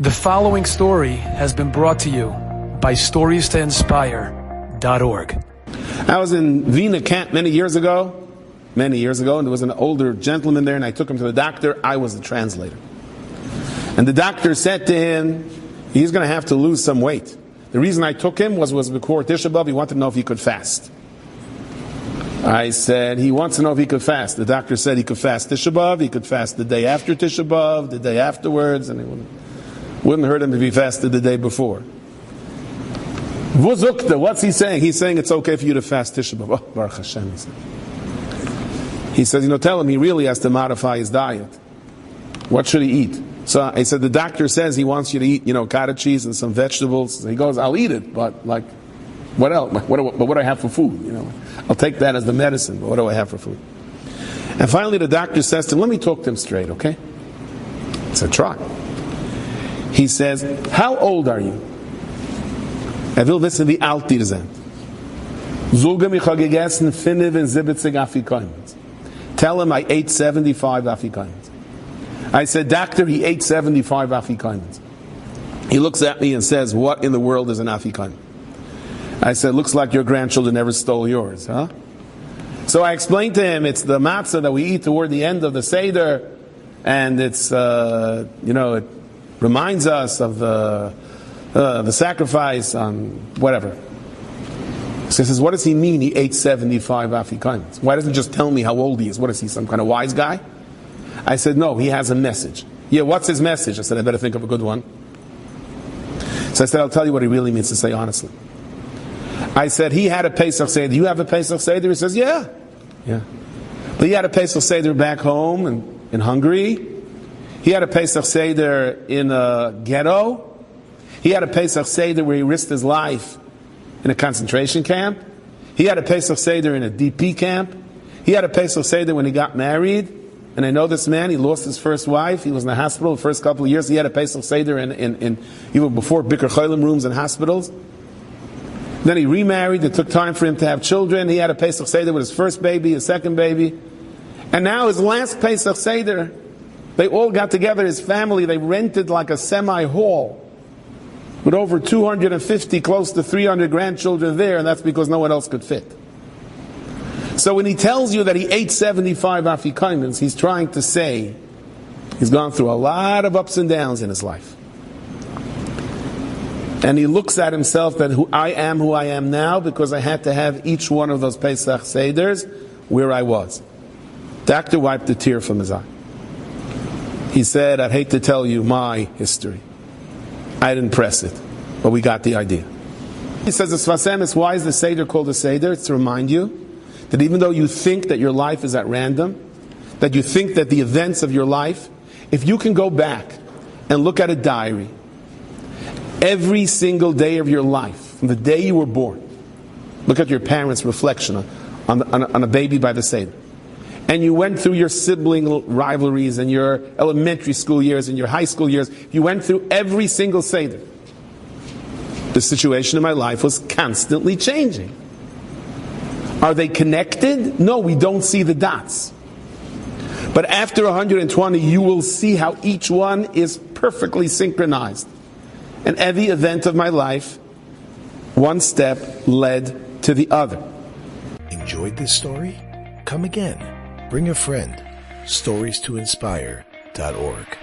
The following story has been brought to you by StoriesToInspire.org. I was in Vienna camp many years ago, and there was an older gentleman there, and I took him to the doctor. I was the translator. And the doctor said to him, he's going to have to lose some weight. The reason I took him was before Tisha B'Av. He wanted to know if he could fast. I said, he wants to know if he could fast. The doctor said he could fast Tisha B'Av, he could fast the day after Tisha B'Av, the day afterwards, and it wouldn't hurt him if he fasted the day before. What's he saying? He's saying it's okay for you to fast Tisha B'Av. Oh, Baruch Hashem. He says, tell him he really has to modify his diet. What should he eat? So I said, the doctor says he wants you to eat, cottage cheese and some vegetables. He goes, I'll eat it, but what else? What do I have for food? I'll take that as the medicine, but what do I have for food? And finally the doctor says to him, let me talk to him straight, okay? I said, try. He says, how old are you? Will wissen, wie alt ihr seid. Zulgem, ich habe gegessen 75 Afikoimens. Tell him I ate 75 Afikoimens. I said, doctor, he ate 75 Afikoimens. He looks at me and says, what in the world is an Afikoim? I said, looks like your grandchildren never stole yours, huh? So I explained to him, it's the matzah that we eat toward the end of the Seder, and it's, it reminds us of the sacrifice on whatever. So he says, what does he mean he ate 75 Afikoimens? Why doesn't he just tell me how old he is? What is he, some kind of wise guy? I said, no, he has a message. Yeah, what's his message? I said, I better think of a good one. So I said, I'll tell you what he really means to say honestly. I said, he had a Pesach Seder. Do you have a Pesach Seder? He says, yeah. But he had a Pesach Seder back home in Hungary. He had a Pesach Seder in a ghetto. He had a Pesach Seder where he risked his life in a concentration camp. He had a Pesach Seder in a DP camp. He had a Pesach Seder when he got married. And I know this man, he lost his first wife. He was in the hospital the first couple of years. He had a Pesach Seder in even before Bikur Cholim rooms in hospitals. Then he remarried. It took time for him to have children. He had a Pesach Seder with his first baby, his second baby. And now his last Pesach Seder, they all got together, his family. They rented like a semi-hall with over 250, close to 300 grandchildren there, and that's because no one else could fit. So when he tells you that he ate 75 Afikoimens, he's trying to say he's gone through a lot of ups and downs in his life. And he looks at himself that I am who I am now because I had to have each one of those Pesach Seders where I was. Doctor wiped a tear from his eye. He said, I'd hate to tell you my history. I didn't press it, but we got the idea. He says, the Sfasem is, why is the Seder called a Seder? It's to remind you that even though you think that your life is at random, that you think that the events of your life, if you can go back and look at a diary, every single day of your life, from the day you were born, look at your parents' reflection on a baby by the Seder. And you went through your sibling rivalries and your elementary school years and your high school years. You went through every single Seder. The situation in my life was constantly changing. Are they connected? No, we don't see the dots. But after 120, you will see how each one is perfectly synchronized. And every event of my life, one step led to the other. Enjoyed this story? Come again. Bring a friend. StoriesToInspire.org